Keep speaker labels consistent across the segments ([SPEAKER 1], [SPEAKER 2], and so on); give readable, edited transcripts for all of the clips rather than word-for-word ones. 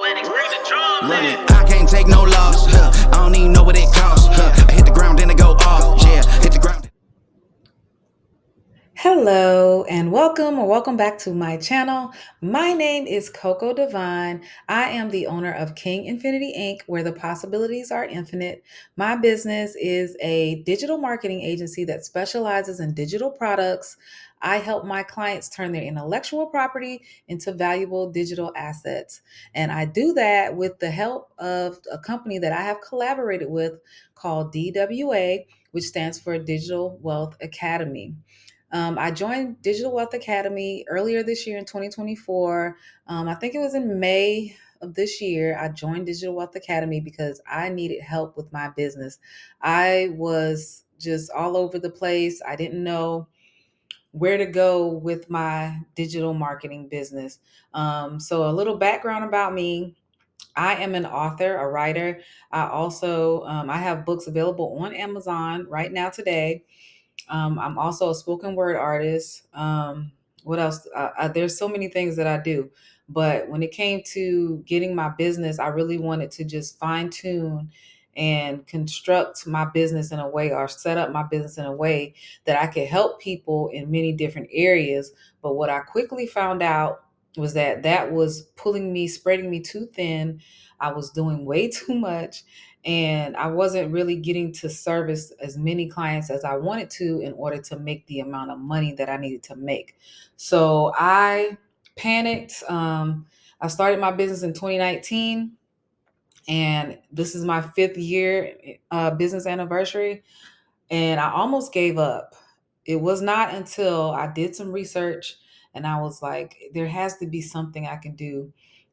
[SPEAKER 1] Run it. I can't take no loss. I don't even know what it costs. I hit the ground, then I go off. Yeah, hit the ground.
[SPEAKER 2] Hello and welcome or welcome back to my channel. My name is Coco Divine. I am the owner of King Infinity Inc., where the possibilities are infinite. My business is a digital marketing agency that specializes in digital products. I help my clients turn their intellectual property into valuable digital assets. And I do that with the help of a company that I have collaborated with called DWA, which stands for Digital Wealth Academy. I joined Digital Wealth Academy earlier this year in 2024. I think it was in May of this year. I joined Digital Wealth Academy because I needed help with my business. I was just all over the place. I didn't know where to go with my digital marketing business. So a little background about me. I am an author, a writer. I have books available on Amazon right now today. I'm also a spoken word artist. What else? There's so many things that I do. But when it came to getting my business, I really wanted to just fine tune and construct my business in a way or set up my business in a way that I could help people in many different areas. But what I quickly found out was that that was pulling me, spreading me too thin. I was doing way too much and I wasn't really getting to service as many clients as I wanted to in order to make the amount of money that I needed to make. So I panicked. I started my business in 2019, and this is my fifth year business anniversary, and I almost gave up. It was not until I did some research and I was like, there has to be something I can do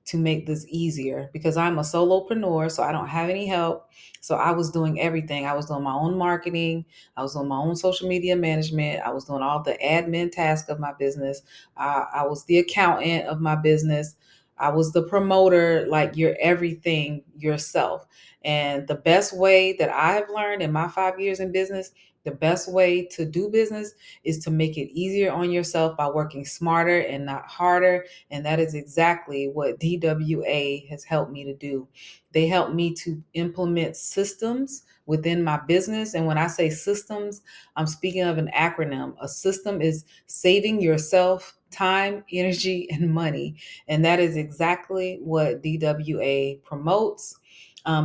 [SPEAKER 2] to make this easier because I'm a solopreneur, so I don't have any help. So I was doing everything. I was doing my own marketing, I was doing my own social media management, I was doing all the admin tasks of my business. I was the accountant of my business. I was the promoter, like you're everything yourself. And the best way that I have learned in my 5 years in business, the best way to do business is to make it easier on yourself by working smarter and not harder. And that is exactly what DWA has helped me to do. They helped me to implement systems within my business. And when I say systems, I'm speaking of an acronym. A system is saving yourself time, energy, and money. And that is exactly what DWA promotes.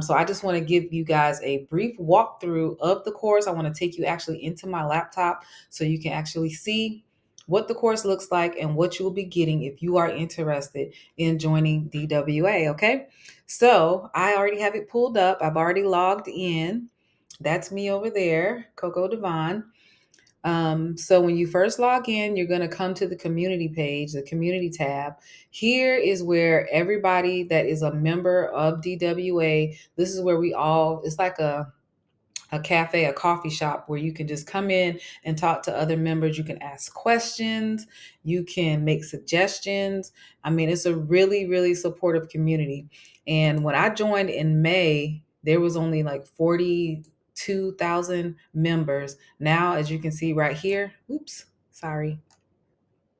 [SPEAKER 2] So I just want to give you guys a brief walkthrough of the course. I want to take you actually into my laptop so you can actually see what the course looks like and what you will be getting if you are interested in joining DWA. Okay. So I already have it pulled up. I've already logged in. That's me over there, Coco Devon. So when you first log in, you're going to come to the community page, the community tab. Here is where everybody that is a member of DWA, this is where we all, it's like a cafe, a coffee shop where you can just come in and talk to other members. You can ask questions, you can make suggestions. I mean, it's a really, really supportive community. And when I joined in May, there was only like 42,000 members. Now, as you can see right here, oops, sorry.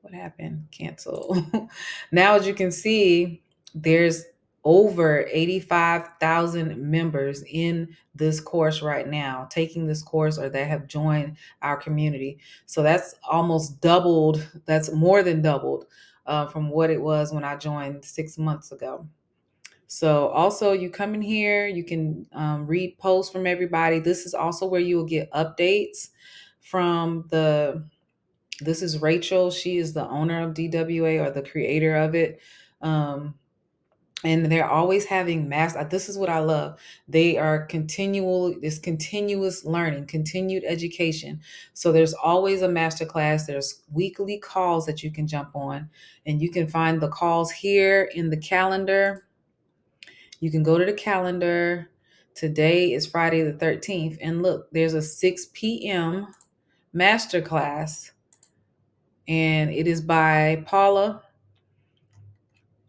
[SPEAKER 2] What happened? Cancel. Now, as you can see, there's over 85,000 members in this course right now, taking this course or that have joined our community. So that's almost doubled. That's more than doubled from what it was when I joined 6 months ago. So also you come in here, you can read posts from everybody. This is also where you will get updates from this is Rachel. She is the owner of DWA or the creator of it. And they're always having this is what I love. They are this continuous learning, continued education. So there's always a master class. There's weekly calls that you can jump on, and you can find the calls here in the calendar. You can go to the calendar. Today is Friday the 13th. And look, there's a 6 p.m. masterclass, and it is by Paula.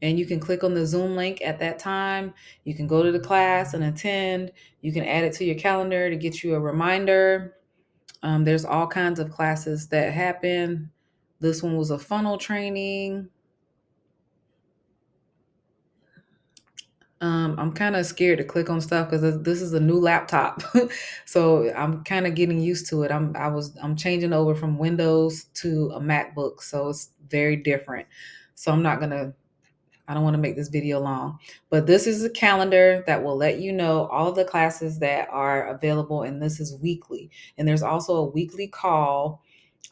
[SPEAKER 2] And you can click on the Zoom link at that time. You can go to the class and attend. You can add it to your calendar to get you a reminder. There's all kinds of classes that happen. This one was a funnel training. I'm kind of scared to click on stuff because this is a new laptop, so I'm kind of getting used to it. I'm changing over from Windows to a MacBook, so it's very different. So I don't want to make this video long, but this is a calendar that will let you know all of the classes that are available, and this is weekly. And there's also a weekly call.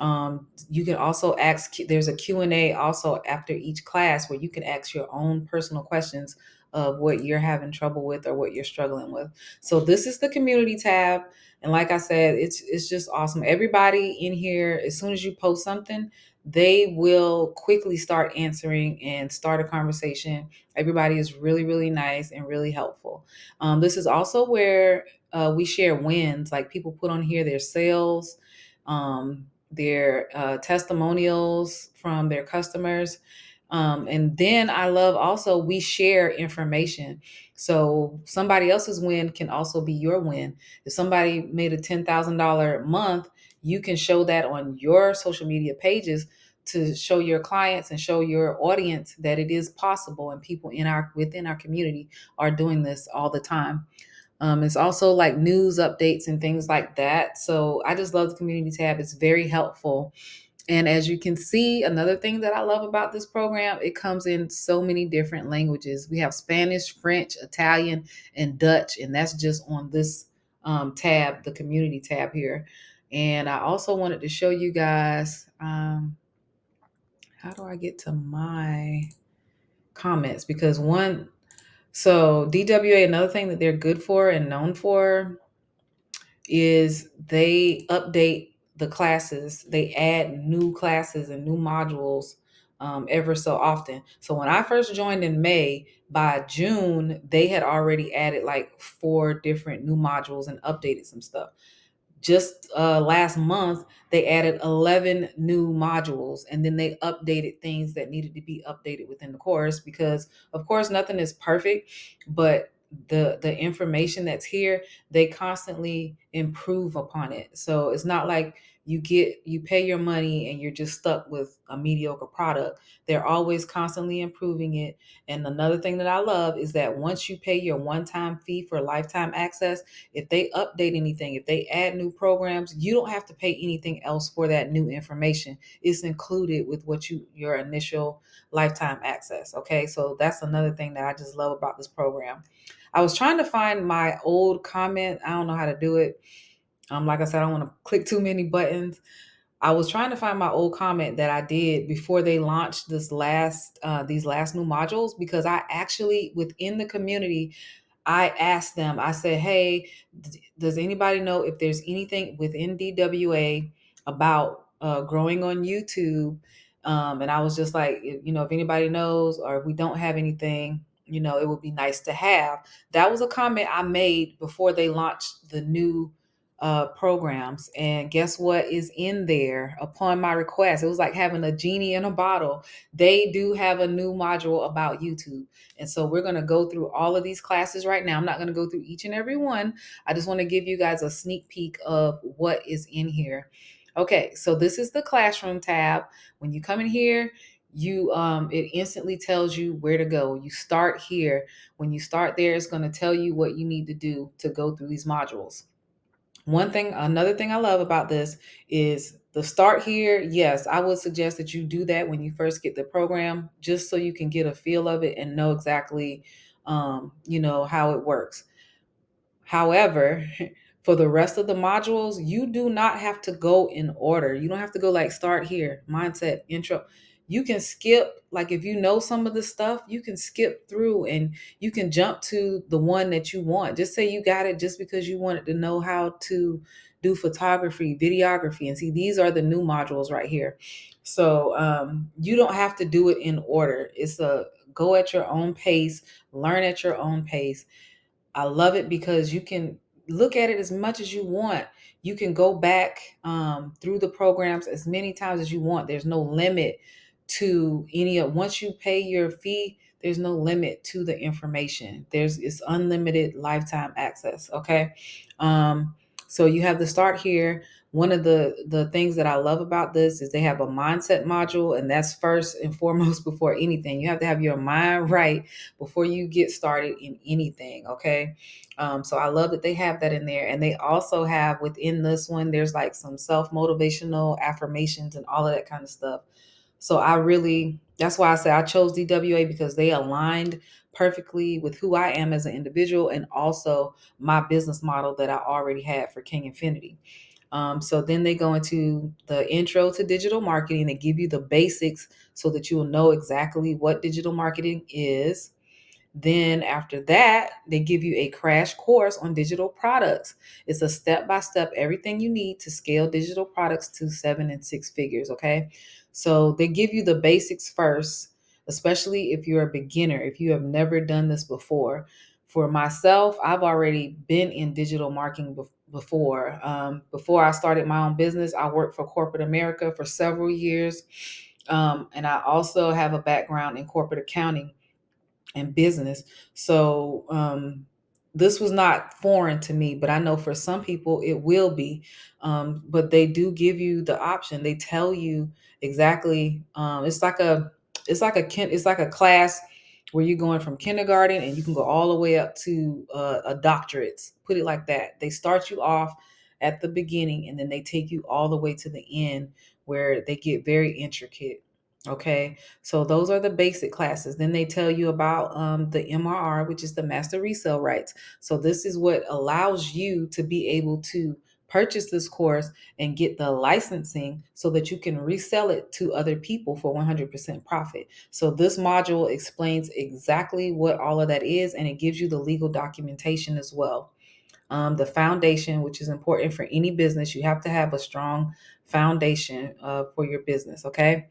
[SPEAKER 2] You can also ask, there's a Q&A also after each class where you can ask your own personal questions of what you're having trouble with or what you're struggling with. So this is the community tab. And like I said, it's just awesome. Everybody in here, as soon as you post something, they will quickly start answering and start a conversation. Everybody is really, really nice and really helpful. This is also where we share wins. Like people put on here their sales, their testimonials from their customers. And then I love also we share information. So somebody else's win can also be your win. If somebody made a $10,000 month, you can show that on your social media pages to show your clients and show your audience that it is possible, and people within our community are doing this all the time. It's also like news updates and things like that. So I just love the community tab. It's very helpful. And as you can see, another thing that I love about this program, it comes in so many different languages. We have Spanish, French, Italian, and Dutch, and that's just on this tab, the community tab here. And I also wanted to show you guys, how do I get to my comments? Because so DWA, another thing that they're good for and known for is they update the classes. They add new classes and new modules ever so often. So when I first joined in May, by June, they had already added like 4 different new modules and updated some stuff. Just last month, they added 11 new modules, and then they updated things that needed to be updated within the course, because of course nothing is perfect, but the information that's here, they constantly improve upon it. So it's not like you pay your money and you're just stuck with a mediocre product. They're always constantly improving it. And another thing that I love is that once you pay your one-time fee for lifetime access, if they update anything, if they add new programs, you don't have to pay anything else for that new information. It's included with your initial lifetime access. Okay, so that's another thing that I just love about this program. I was trying to find my old comment. I don't know how to do it. Like I said, I don't want to click too many buttons. I was trying to find my old comment that I did before they launched these last new modules, because I actually, within the community, I asked them, I said, hey, does anybody know if there's anything within DWA about growing on YouTube? And I was just like, if anybody knows, or if we don't have anything, it would be nice to have. That was a comment I made before they launched the new programs. And guess what is in there upon my request? It was like having a genie in a bottle. They do have a new module about YouTube. And so we're going to go through all of these classes right now. I'm not going to go through each and every one. I just want to give you guys a sneak peek of what is in here. Okay, so this is the classroom tab. When you come in here, it instantly tells you where to go. You start here. When you start there, it's going to tell you what you need to do to go through these modules. Another thing I love about this is the start here. Yes, I would suggest that you do that when you first get the program, just so you can get a feel of it and know exactly, how it works. However, for the rest of the modules, you do not have to go in order. You don't have to go like start here, mindset, intro. You can skip, like if you know some of the stuff, you can skip through and you can jump to the one that you want. Just say you got it just because you wanted to know how to do photography, videography. And see, these are the new modules right here. So you don't have to do it in order. It's a go at your own pace, learn at your own pace. I love it because you can look at it as much as you want. You can go back through the programs as many times as you want. There's no limit to once you pay your fee, there's no limit to the information. It's unlimited lifetime access. Okay. So you have the start here. One of the things that I love about this is they have a mindset module, and that's first and foremost before anything. You have to have your mind right before you get started in anything. Okay. So I love that they have that in there. And they also have within this one, there's like some self-motivational affirmations and all of that kind of stuff. So that's why I say I chose DWA, because they aligned perfectly with who I am as an individual and also my business model that I already had for King Infinity. So then they go into the intro to digital marketing. They give you the basics so that you will know exactly what digital marketing is. Then after that, they give you a crash course on digital products. It's a step-by-step everything you need to scale digital products to 7 and 6 figures. Okay. So they give you the basics first, especially if you're a beginner, if you have never done this before. For myself, I've already been in digital marketing before. Before I started my own business, I worked for corporate America for several years. And I also have a background in corporate accounting and business. So this was not foreign to me, but I know for some people it will be. But they do give you the option. They tell you exactly. It's like a class where you're going from kindergarten and you can go all the way up to a doctorate. Put it like that. They start you off at the beginning and then they take you all the way to the end where they get very intricate. Okay. So those are the basic classes. Then they tell you about the MRR, which is the master resale rights. So this is what allows you to be able to purchase this course and get the licensing so that you can resell it to other people for 100% profit. So this module explains exactly what all of that is, and it gives you the legal documentation as well. The foundation, which is important for any business, you have to have a strong foundation for your business. Okay.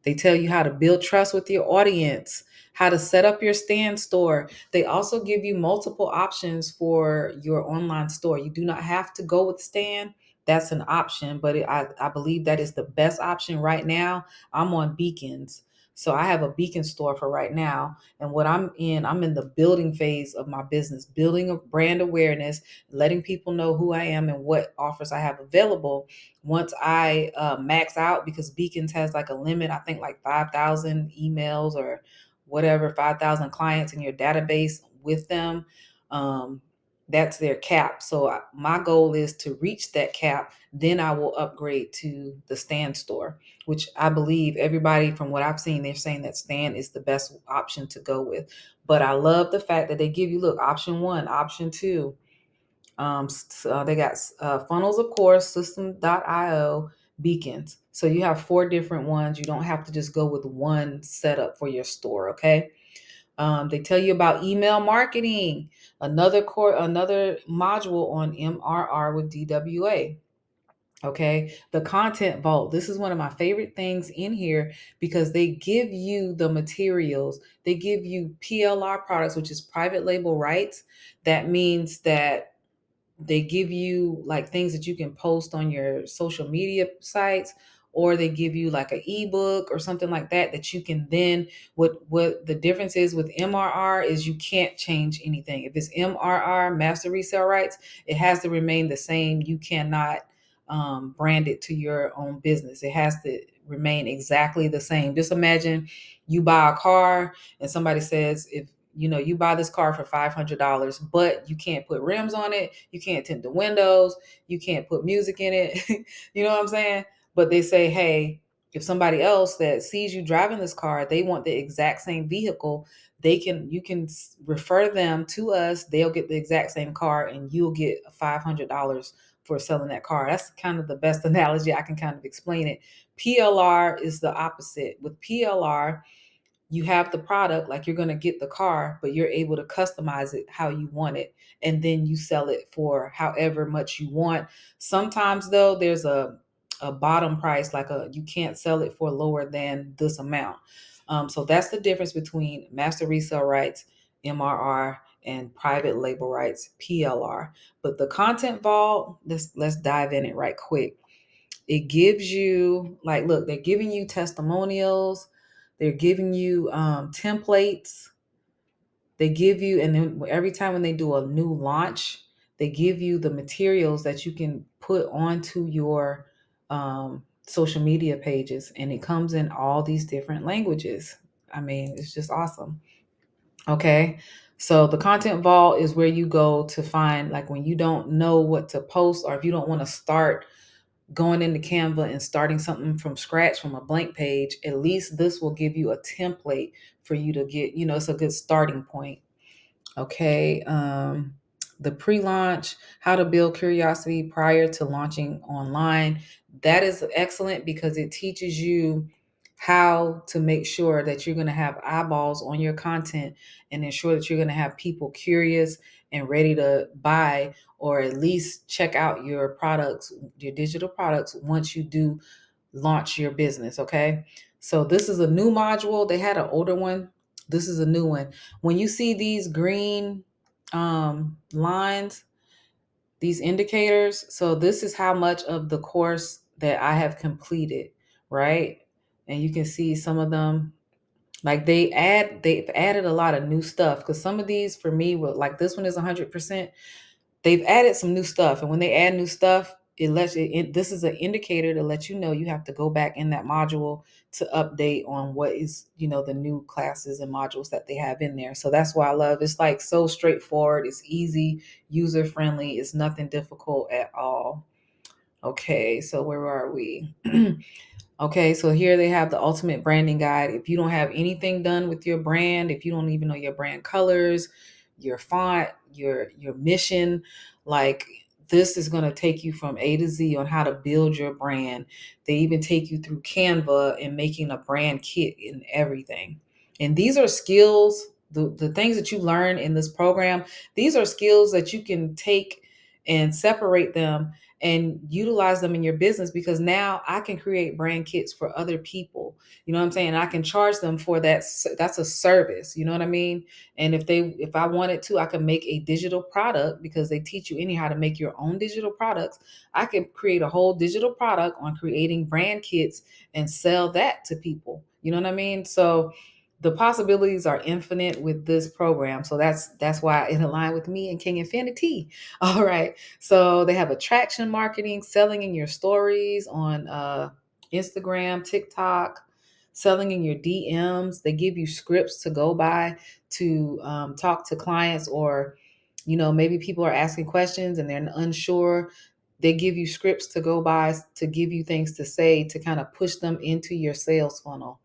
[SPEAKER 2] They tell you how to build trust with your audience, how to set up your stand store. They also give you multiple options for your online store. You do not have to go with stand. That's an option, but I believe that is the best option right now. I'm on Beacons. So I have a Beacon store for right now. And what I'm in the building phase of my business, building a brand awareness, letting people know who I am and what offers I have available. Once I max out, because Beacons has like a limit, I think like 5,000 emails or whatever, 5,000 clients in your database with them. Um, that's their cap. So my goal is to reach that cap. Then I will upgrade to the stand store, which I believe everybody from what I've seen, they're saying that stand is the best option to go with. But I love the fact that they give you, look, option one, option two. They got funnels, of course, system.io, beacons. So you have 4 different ones. You don't have to just go with one setup for your store. Okay. They tell you about email marketing, another module on MRR with DWA. Okay. The content vault. This is one of my favorite things in here because they give you the materials. They give you PLR products, which is private label rights. That means that they give you like things that you can post on your social media sites, or they give you like an ebook or something like that that you can then, what the difference is with MRR is you can't change anything. If it's MRR, master resale rights, it has to remain the same. You cannot brand it to your own business. It has to remain exactly the same. Just imagine you buy a car and somebody says, if you buy this car for $500, but you can't put rims on it, you can't tint the windows, you can't put music in it. You know what I'm saying? But they say, hey, if somebody else that sees you driving this car, they want the exact same vehicle, you can refer them to us. They'll get the exact same car, and you'll get $500 for selling that car. That's kind of the best analogy I can kind of explain it. PLR is the opposite. With PLR, you have the product, like you're going to get the car, but you're able to customize it how you want it. And then you sell it for however much you want. Sometimes though, there's a bottom price, you can't sell it for lower than this amount. So that's the difference between master resale rights, MRR, and private label rights, PLR. But the content vault, let's dive in it right quick. It gives you, like, look, they're giving you testimonials, they're giving you templates, they give you, and then every time when they do a new launch, They give you the materials that you can put onto your social media pages, and it comes in all these different languages. I mean, it's just awesome. Okay. So the content vault is where you go to find, like, when you don't know what to post, or if you don't want to start going into Canva and starting something from scratch from a blank page, at least this will give you a template for you to get, it's a good starting point. Okay. The pre-launch, how to build curiosity prior to launching online. That is excellent because it teaches you how to make sure that you're going to have eyeballs on your content and ensure that you're going to have people curious and ready to buy, or at least check out your products, your digital products, once you do launch your business. Okay. So this is a new module. They had an older one. This is a new one. When you see these green lines, these indicators, so this is how much of the course that I have completed, right? And you can see some of them, like they've added a lot of new stuff, because some of these for me were like, this one is 100%. They've added some new stuff, and when they add new stuff, it lets this is an indicator to let you know you have to go back in that module to update on what is, the new classes and modules that they have in there. So that's why I love, it's like so straightforward, it's easy, user friendly, it's nothing difficult at all. Okay, so where are we? Okay, so here they have the ultimate branding guide. If you don't have anything done with your brand, if you don't even know your brand colors, your font, your mission, like, this is going to take you from A to Z on how to build your brand. They even take you through Canva and making a brand kit and everything. And these are skills, the things that you learn in this program, these are skills that you can take and separate them and utilize them in your business, because now I can create brand kits for other people. You know what I'm saying? I can charge them for that. That's a service. You know what I mean? And if I wanted to, I could make a digital product, because they teach you anyhow to make your own digital products. I could create a whole digital product on creating brand kits and sell that to people. You know what I mean? So the possibilities are infinite with this program. So that's why it aligned with me and King Infinity. All right. So they have attraction marketing, selling in your stories on Instagram, TikTok, selling in your DMs. They give you scripts to go by to talk to clients, or, maybe people are asking questions and they're unsure. They give you scripts to go by to give you things to say to kind of push them into your sales funnel.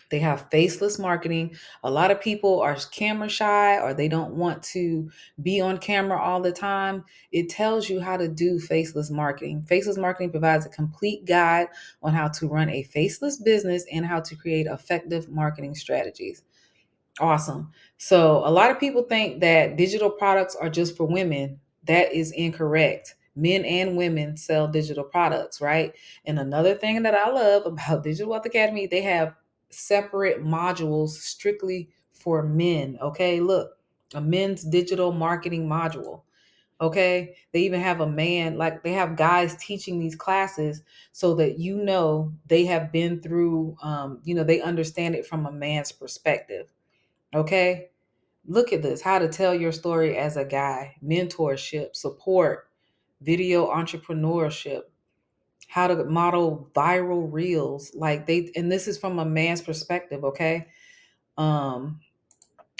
[SPEAKER 2] They have faceless marketing. A lot of people are camera shy, or they don't want to be on camera all the time. It tells you how to do faceless marketing. Faceless marketing provides a complete guide on how to run a faceless business and how to create effective marketing strategies. Awesome. So a lot of people think that digital products are just for women. That is incorrect. Men and women sell digital products, right? And another thing that I love about Digital Wealth Academy, they have separate modules strictly for men. Okay, look, a men's digital marketing module. Okay, they even have a man, like they have guys teaching these classes so that they have been through, they understand it from a man's perspective. Okay. Look at this. How to tell your story as a guy, mentorship, support, video entrepreneurship, how to model viral reels. And this is from a man's perspective. Okay. Um,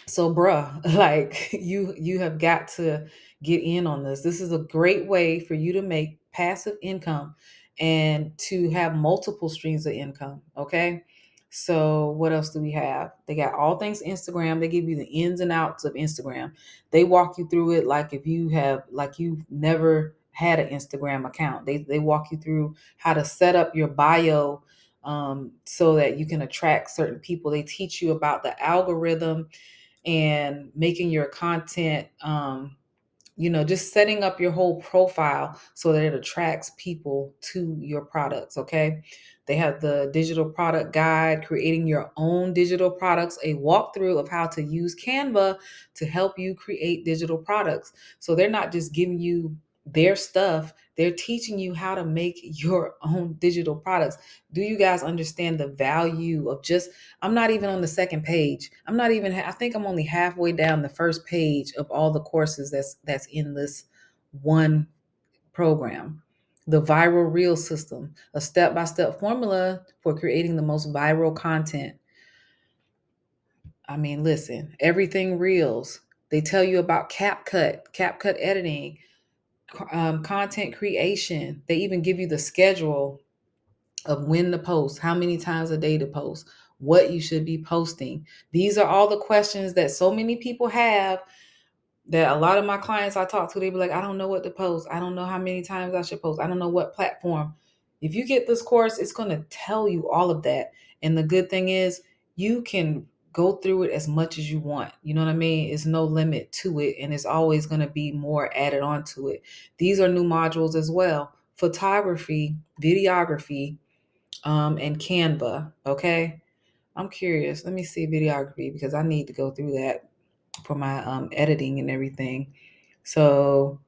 [SPEAKER 2] so, bruh, like, you have got to get in on this. This is a great way for you to make passive income and to have multiple streams of income. Okay. So what else do we have? They got all things Instagram. They give you the ins and outs of Instagram. They walk you through it like if you've never had an Instagram account. They walk you through how to set up your bio so that you can attract certain people. They teach you about the algorithm and making your content, just setting up your whole profile so that it attracts people to your products. Okay. They have the digital product guide, creating your own digital products, a walkthrough of how to use Canva to help you create digital products. So they're not just giving you their stuff, they're teaching you how to make your own digital products. Do you guys understand the value of I'm not even on the second page. I think I'm only halfway down the first page of all the courses that's in this one program. The viral reel system, a step-by-step formula for creating the most viral content. I mean, listen, everything reels. They tell you about CapCut editing, content creation. They even give you the schedule of when to post, how many times a day to post, what you should be posting. These are all the questions that so many people have, that a lot of my clients I talk to, they be like, I don't know what to post. I don't know how many times I should post. I don't know what platform. If you get this course, it's going to tell you all of that. And the good thing is you can go through it as much as you want. You know what I mean? It's no limit to it. And it's always going to be more added on to it. These are new modules as well. Photography, videography, and Canva. Okay. I'm curious. Let me see videography because I need to go through that for my editing and everything. So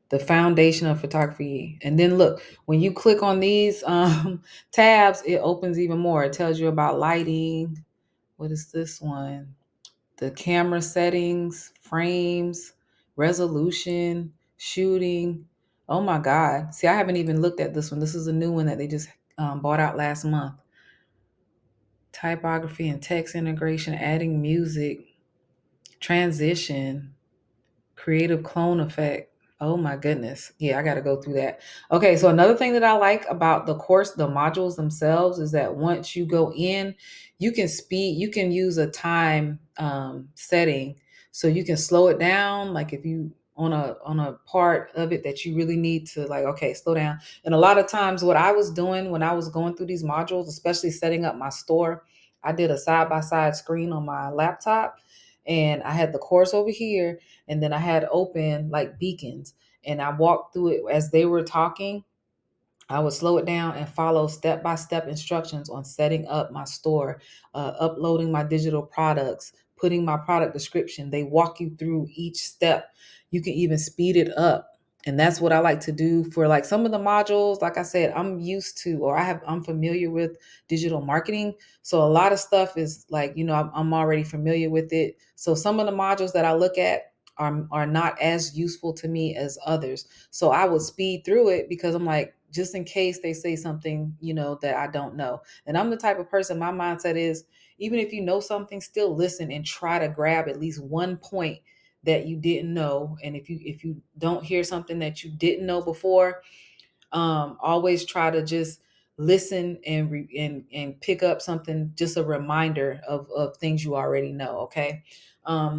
[SPEAKER 2] the foundation of photography. And then look, when you click on these tabs, it opens even more. It tells you about lighting. What is this one? The camera settings, frames, resolution, shooting. Oh my God. See, I haven't even looked at this one. This is a new one that they just bought out last month. Typography and text integration, adding music, transition, creative clone effect. Oh my goodness. Yeah, I got to go through that. Okay, so another thing that I like about the course, the modules themselves, is that once you go in, you can use a time setting. So you can slow it down. Like if you on a part of it that you really need to, like, okay, slow down. And a lot of times what I was doing when I was going through these modules, especially setting up my store, I did a side by side screen on my laptop, and I had the course over here, and then I had open like beacons, and I walked through it as they were talking. I would slow it down and follow step by step instructions on setting up my store, uploading my digital products, putting my product description. They walk you through each step. You can even speed it up. And that's what I like to do for like some of the modules. Like I said, I'm used to, or I'm familiar with digital marketing. So a lot of stuff is like, I'm already familiar with it. So some of the modules that I look at are not as useful to me as others. So I would speed through it because I'm like, just in case they say something, that I don't know. And I'm the type of person, my mindset is, even if you know something, still listen and try to grab at least one point that you didn't know. And if you don't hear something that you didn't know before, always try to just listen and pick up something, just a reminder of things you already know. Okay.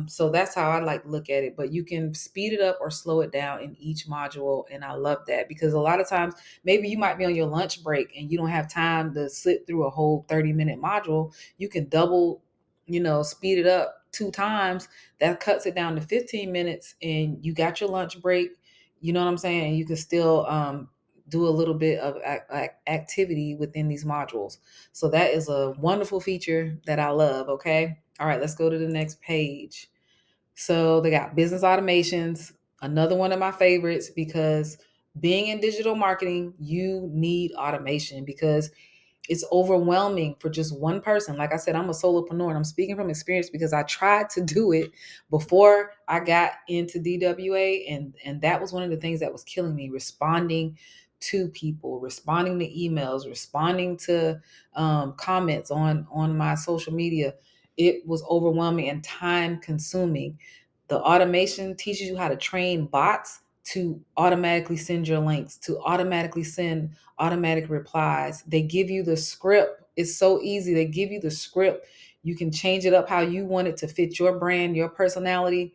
[SPEAKER 2] So that's how I like look at it, but you can speed it up or slow it down in each module. And I love that because a lot of times maybe you might be on your lunch break and you don't have time to sit through a whole 30-minute module. You can double, speed it up two times. That cuts it down to 15 minutes and you got your lunch break. You know what I'm saying? And you can still do a little bit of activity within these modules. So that is a wonderful feature that I love. Okay. All right, let's go to the next page. So they got business automations, another one of my favorites, because being in digital marketing, you need automation because it's overwhelming for just one person. Like I said, I'm a solopreneur and I'm speaking from experience because I tried to do it before I got into DWA. And that was one of the things that was killing me, responding to people, responding to emails, responding to comments on my social media. It was overwhelming and time consuming. The automation teaches you how to train bots to automatically send your links, to automatically send automatic replies. They give you the script. It's so easy. They give you the script. You can change it up how you want it to fit your brand, your personality,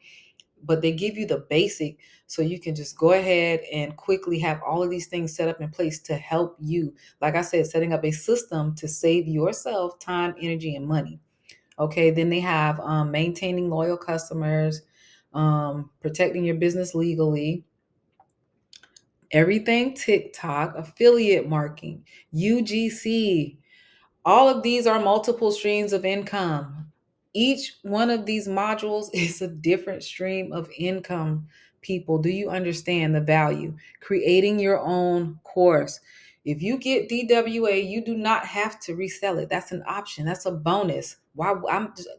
[SPEAKER 2] but they give you the basic so you can just go ahead and quickly have all of these things set up in place to help you. Like I said, setting up a system to save yourself time, energy, and money. Okay, then they have maintaining loyal customers, protecting your business legally, everything TikTok, affiliate marketing, UGC. All of these are multiple streams of income. Each one of these modules is a different stream of income. People, do you understand the value? Creating your own course. If you get DWA, you do not have to resell it. That's an option. That's a bonus. Why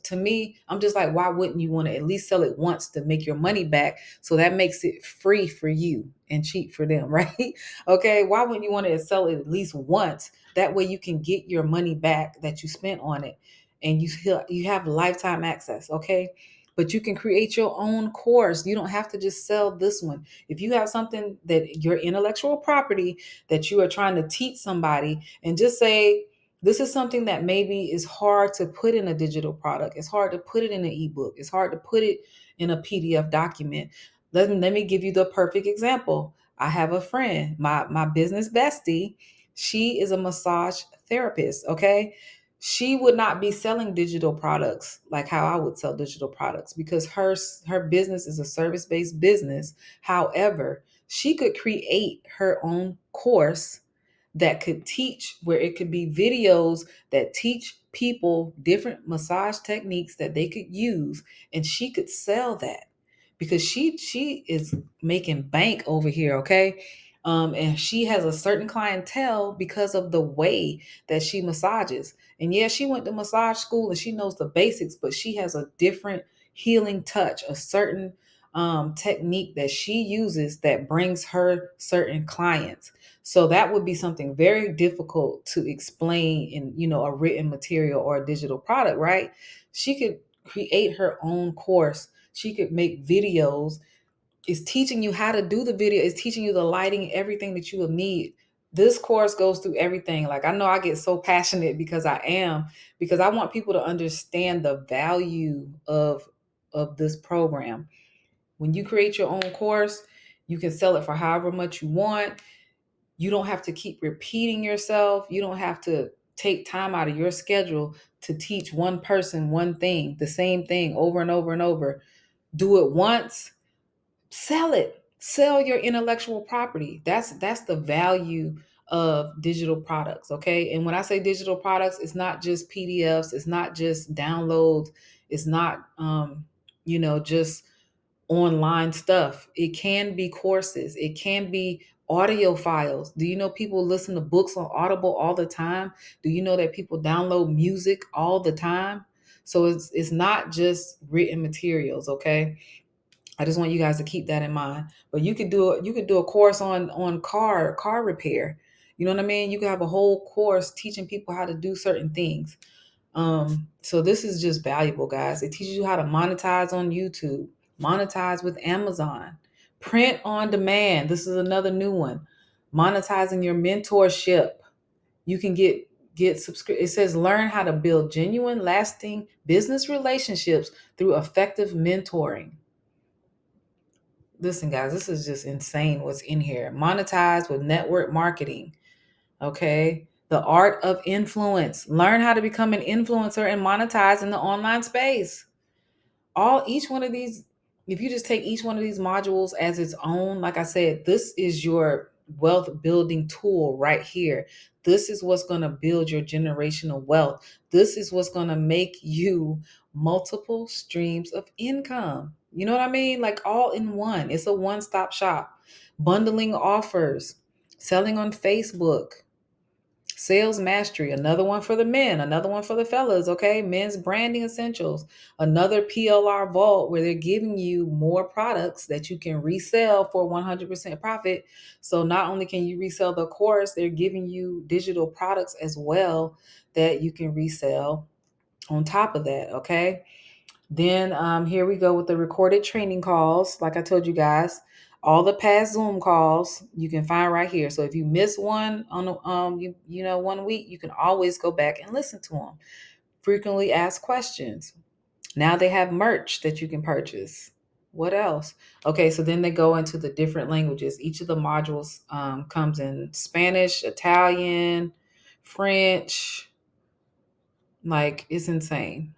[SPEAKER 2] to me, I'm just like, why wouldn't you want to at least sell it once to make your money back? So that makes it free for you and cheap for them, right? Okay. Why wouldn't you want to sell it at least once? That way you can get your money back that you spent on it, and you have lifetime access. Okay. But you can create your own course. You don't have to just sell this one. If you have something that your intellectual property that you are trying to teach somebody, and just say, this is something that maybe is hard to put in a digital product. It's hard to put it in an ebook. It's hard to put it in a PDF document. Let me give you the perfect example. I have a friend, my business bestie. She is a massage therapist. Okay. She would not be selling digital products like how I would sell digital products, because her business is a service-based business. However, she could create her own course that could teach, where it could be videos that teach people different massage techniques that they could use, and she could sell that, because she is making bank over here. Okay. And she has a certain clientele because of the way that she massages. And yeah, she went to massage school and she knows the basics, but she has a different healing touch, a certain technique that she uses that brings her certain clients. So that would be something very difficult to explain in, a written material or a digital product, right? She could create her own course. She could make videos. It's teaching you how to do the video. It's teaching you the lighting, everything that you will need. This course goes through everything. Like, I know I get so passionate because I want people to understand the value of this program. When you create your own course, you can sell it for however much you want. You don't have to keep repeating yourself. You don't have to take time out of your schedule to teach one person one thing, the same thing over and over and over. Do it once, sell it. Sell your intellectual property. That's the value of digital products, okay? And when I say digital products, it's not just PDFs, it's not just downloads, it's not just online stuff. It can be courses, it can be audio files. Do you know people listen to books on Audible all the time? Do you know that people download music all the time? So it's not just written materials, okay? I just want you guys to keep that in mind. But you could do a course on car repair. You know what I mean? You could have a whole course teaching people how to do certain things. So this is just valuable, guys. It teaches you how to monetize on YouTube, monetize with Amazon, print on demand. This is another new one. Monetizing your mentorship. You can get subscription. It says learn how to build genuine, lasting business relationships through effective mentoring. Listen, guys, this is just insane what's in here. Monetize with network marketing. Okay. The art of influence. Learn how to become an influencer and monetize in the online space. Each one of these, if you just take each one of these modules as its own, like I said, this is your wealth building tool right here. This is what's going to build your generational wealth. This is what's going to make you multiple streams of income. You know what I mean? Like, all in one. It's a one-stop shop. Bundling offers, selling on Facebook, sales mastery, another one for the men, another one for the fellas, okay? Men's branding essentials, another PLR vault where they're giving you more products that you can resell for 100% profit. So not only can you resell the course, they're giving you digital products as well that you can resell on top of that, okay? Then here we go with the recorded training calls. Like I told you guys, all the past Zoom calls you can find right here. So if you miss one on 1 week, you can always go back and listen to them. Frequently asked questions. Now they have merch that you can purchase. What else? Okay, so then they go into the different languages. Each of the modules comes in Spanish, Italian, French. Like, it's insane.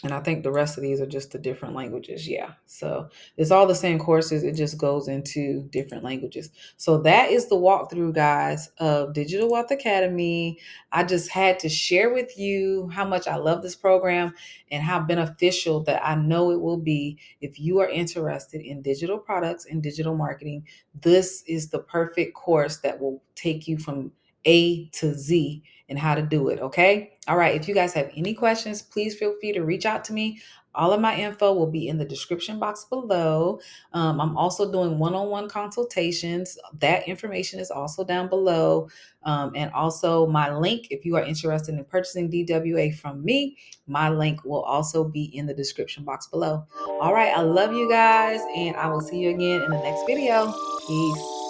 [SPEAKER 2] And I think the rest of these are just the different languages. Yeah. So it's all the same courses. It just goes into different languages. So that is the walkthrough, guys, of Digital Wealth Academy. I just had to share with you how much I love this program and how beneficial that I know it will be if you are interested in digital products and digital marketing. This is the perfect course that will take you from A to Z and how to do it. Okay. All right. If you guys have any questions, please feel free to reach out to me. All of my info will be in the description box below. I'm also doing one-on-one consultations. That information is also down below. And also my link, if you are interested in purchasing DWA from me, my link will also be in the description box below. All right. I love you guys, and I will see you again in the next video. Peace.